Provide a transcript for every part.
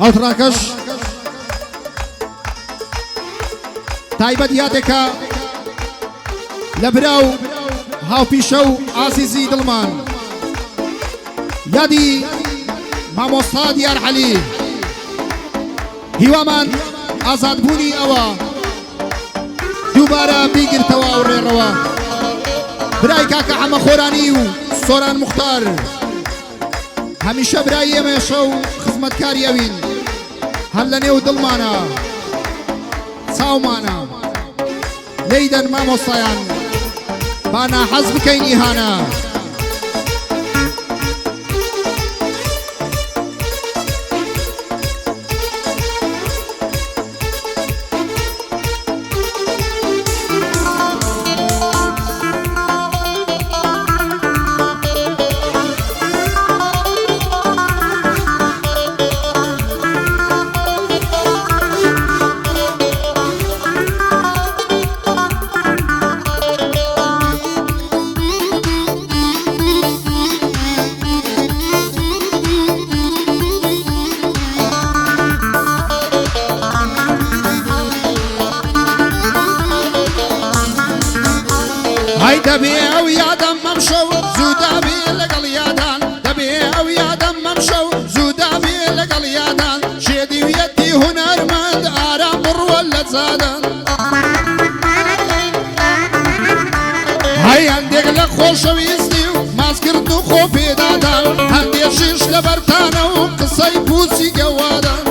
ئەوتڕاکەش تایبەت یادێکە لە براو هاوپیشە و ئازیزی دڵمان یادی مامۆستا دیار عەلی هیوامان ئازادبوونی ئەوە دووبارە بیگرتەوە ئەو ڕێڕەوە برای کاکە حەمە خۆرانی و سۆران موختار هەمیشە برای ئێمەشە و خزمەتکاری ئەوین هەر لە نێو دڵمانە چاومانە لەیدەن مامۆستایان با ناحەز بکەین ئیهانە دەبێ ئەو یادەم مەمشەو زوودا بێ لەگەڵ یادان دەبێ ئەو یادەم مەمشەو زوودا بێ لەگەڵ یادان شێدیویەتی هونەرمەند ئارام بڕوە لە زادان هەی هەندێک لە خۆشەویستی و ماسکرد و خۆ پێدادان هەندێشیش لە بەرتانە و قسەی پوچی گەوادان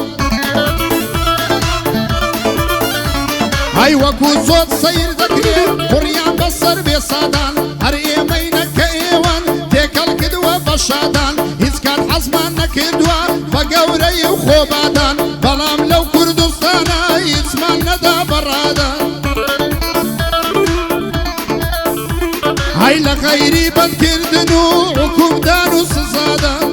هەی وەکو زۆر سەیر دەکرێت قوڕیان بەسەر بێسادان هەر ئێمەینە کە ئێوەن تێکەڵ کردووە بە شادان هیچ کات حەزمان نەکردووە بە گەورەی و خۆبادان بەڵام لەو کوردستانە هیچمان نەدا بەڕادان هەی لە غەیری بەندکردن و حکومدان و سزادان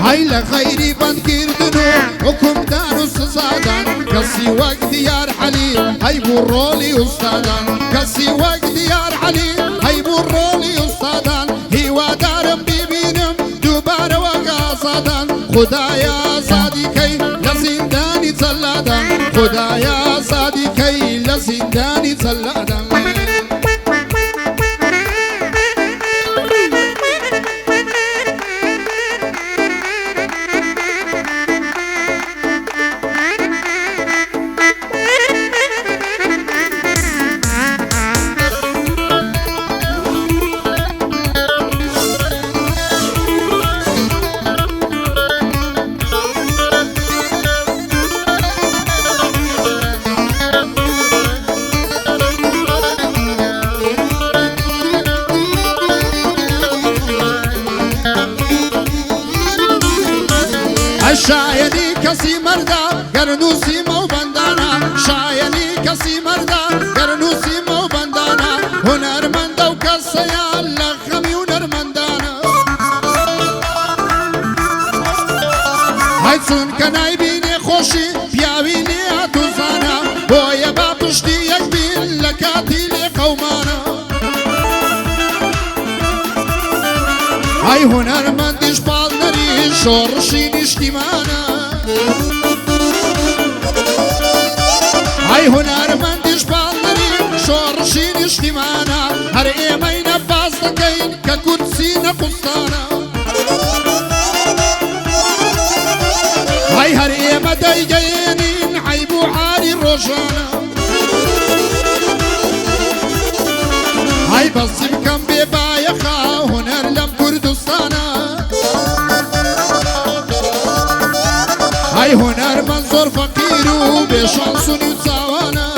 هەی لە غەیری بەندکردن و حکومدان و سزادان کەسی وەک دیار عەلی هەی بوو ڕۆڵی ئوستادان کەسی وەک دیار عەلی هەی بوو ڕۆڵی ئوستادان هیوادارم بیبینم دووبارە وەک ئازادان خودایە ئازادی کەی لە زیندانی جەلادان خودایە ئازادی کەی لە زیندانی جەلادان شایەنی کەسی مەردا گەرنووسیمە و بەندانە شایەنی کەسی مەردا گەرنووسیمە و بەندانە هونەرمەندە و کەسەیە لە خەمی هونەرمەندانە هەی چونکە نایبینێ خۆشی پیاوی لێ هاتووزانە بۆیە با پشتی یەک بین لە کاتی لێ قەومانە هەی هونەرمەندیش پاڵنەری شۆڕشی نیشتیمانە هەی هونەرمەندیش پاڵنەری شۆڕشی نیشتیمانە هەر ئێمەینە باز دەکەین کە کورسی نەقوستانە هەی هەر ئێمە دەیگەیێنین عەیب و عاری ڕۆژانە هەی بەسی بکەم بێ بایەخا هونەر لەم کوردستانە هەی هونەرمەند زۆر فەقیر و بێشانس و نیوچاوانە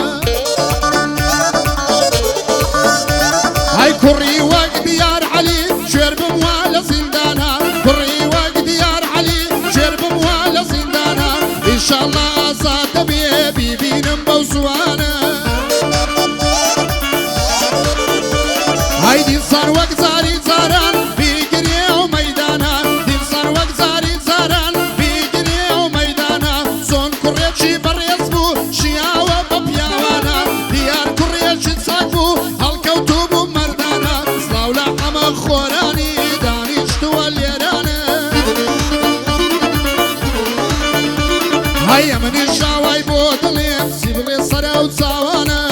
هەی کوڕی وەک دیار عەلی شوێر بموا لە زیندانە کوڕی وەک دیار عەلی شوێر بموا لە زیندانە ئینشاڵڵا ئازاد دەبێ بیبینم بەو زوانە هەی دیسان وەک جاری جاران بیگرێ ئەو مەیدانە دیسان وەک جاری جاران بیگرێ ئەو مەیدانە زۆن کوڕێکی بەڕێز بوو شیاوە وصاوانا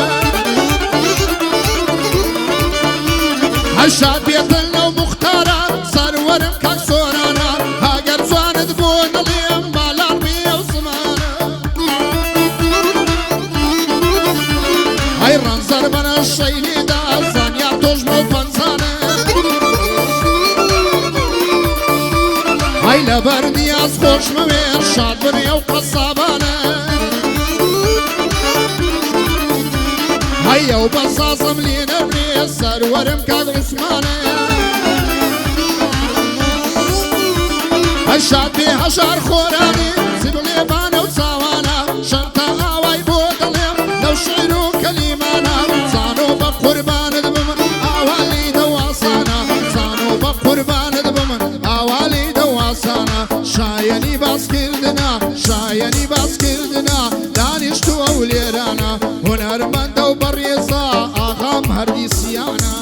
هشاد بيتنا ومختارة سرورم كاك سورانا هاجر زواند بون اليوم مالار بيه وسمانا هاي رنزر بنا الشيلي دا زانيا تجمو بنزانا هاي لبردي از خوش موير شاد بني وقصابانا هيا وبصاصم لينا بني سرورم كاك عثمانا هشاد بي هشار خوراني زيدو ليبانا وصاوانا شرطة هواي بودليم لو شعرو كلمانا زانو بقربان دبمن اوالي دواسانا زانو بقربان دبمن اوالي دواسانا شايني باس كردنا شايني باس كردنا دانشتو اوليرانا هنرمند وبريزا اغام هرديسيانا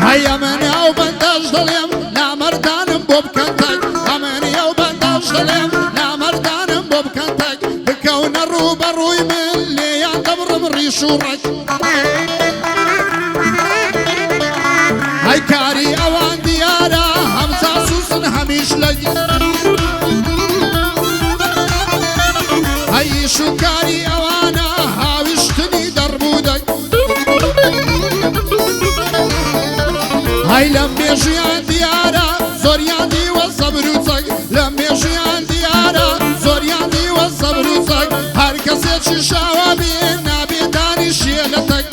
هيا من يو بنداش ظلم لا مردانم بوب كنتك من يو بنداش ظلم لا مردانم بوب كنتك بكون الروب الروي من اللي يعتبر من ريشورك هاي كاري اوان ديارة همزة سوسن هميش لجي هاي شو كاري اوانا هاوشتني دربودك هاي لم بيجيان ديارة زورياندي والصبروتك لم بيجيان ديارة زورياندي والصبروتك هر كسي شاوا بينا بيداني شيلتك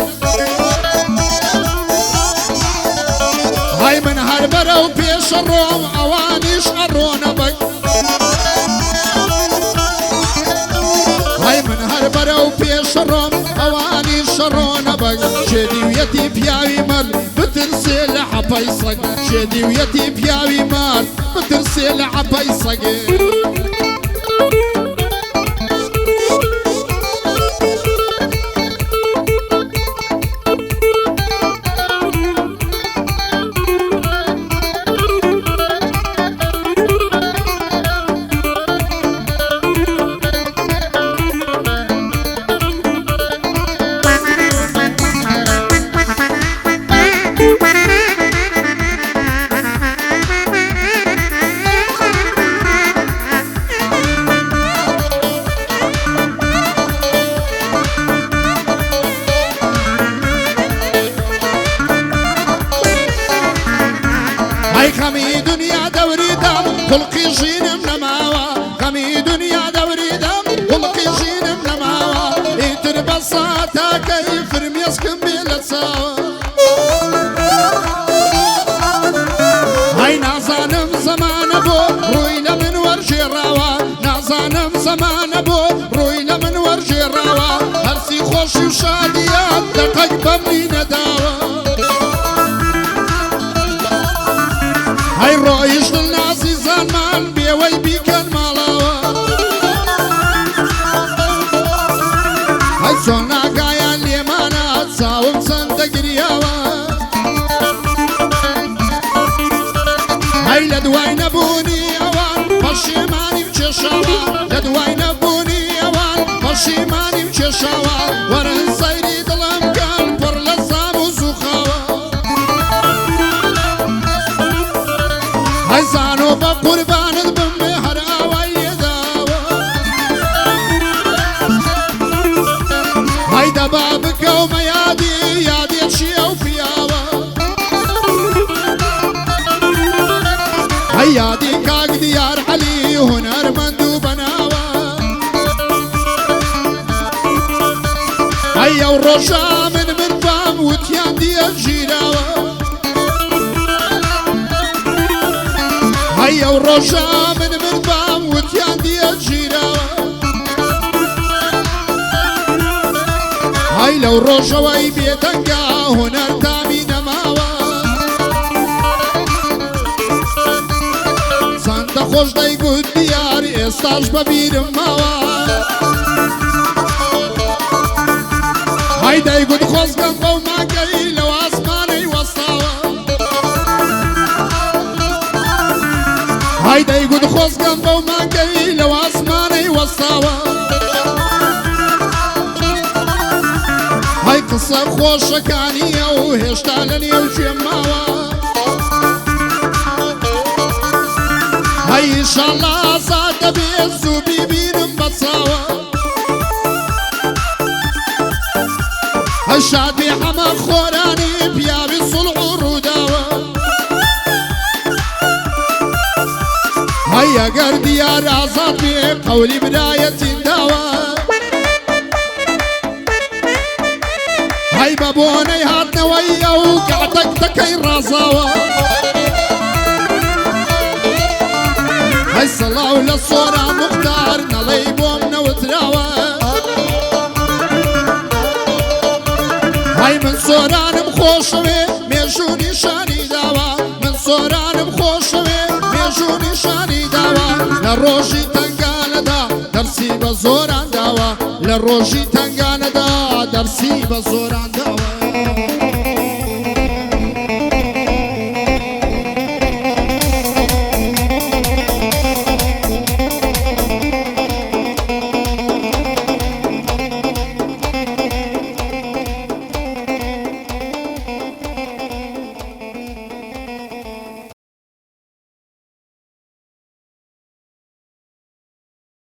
هاي من هربرة وبيش الروم اوانيش ارونا بك هاي من هربرة وبيش الروم اوانيش ارونا بك شدي ويتي بياوي مر بترسل عبايصك شدي ويتي بياوي مال بترسل عبايصك هاي خمي دنيا دوري دم خلقي جين منماوا خمي دنيا دوري دم خلقي جين منماوا ايتر بساطة كيف رميسكم بلا ساوا هاي نازانم زمان بو روي لمن ورجي راوا نازانم زمان بو روي لمن ورجي راوا هرسي خوشي وشاديات دقق بمني نداوا هاي رويش الناسي زمان بيوي بيكن مالاوا هاي سونا قايا ليمانا تساوم سندق رياوا هاي لدواي نبوني اوان بشيماني بجشاوا لدواي نبوني اوان بشيماني بجشاوا ورن سيري دلم قال بر لزام وزخاوا هاي زانو بقربان البمي هراوا يداوا هاي دبابك وميادي يادي اشيا وفياوا هاي يادي كاك ديار علي هنر مندو بناوا هاي والرجا من فام جيراوة هيا وروجا من بام وتيان ديال جيراوة هاي لو روجا وي بيتنقا هنر تامي نماوة سانتا خوش داي قد ديار استاج ببير ماوة هاي داي قد خوز قنبو ما قاي لو اسماني وصاوة هاي داي قد خوز قنبو ما قاي لو اسماني وصاوة هاي قصة خوشة كانية وهشتالني وجماوة هاي إن شاء الله زاد بيزو بيبين بصاوة هالشعب بحما خوراني بيا بصلع الرداوة هيا قردي يا رازات بقولي بداية داوة هاي بابوني هاتنا ويا وقعدك تكي رازاوة هاي صلاة للصورة مختار نليبهم نوتراوة هاي من صوران مخوشوي ميجوني شاني داوة من صوران مخوشوي ميجوني شاني داوة لروجي تنقال دا درسي بزوران داوة لروجي تنقال دا درسي بزوران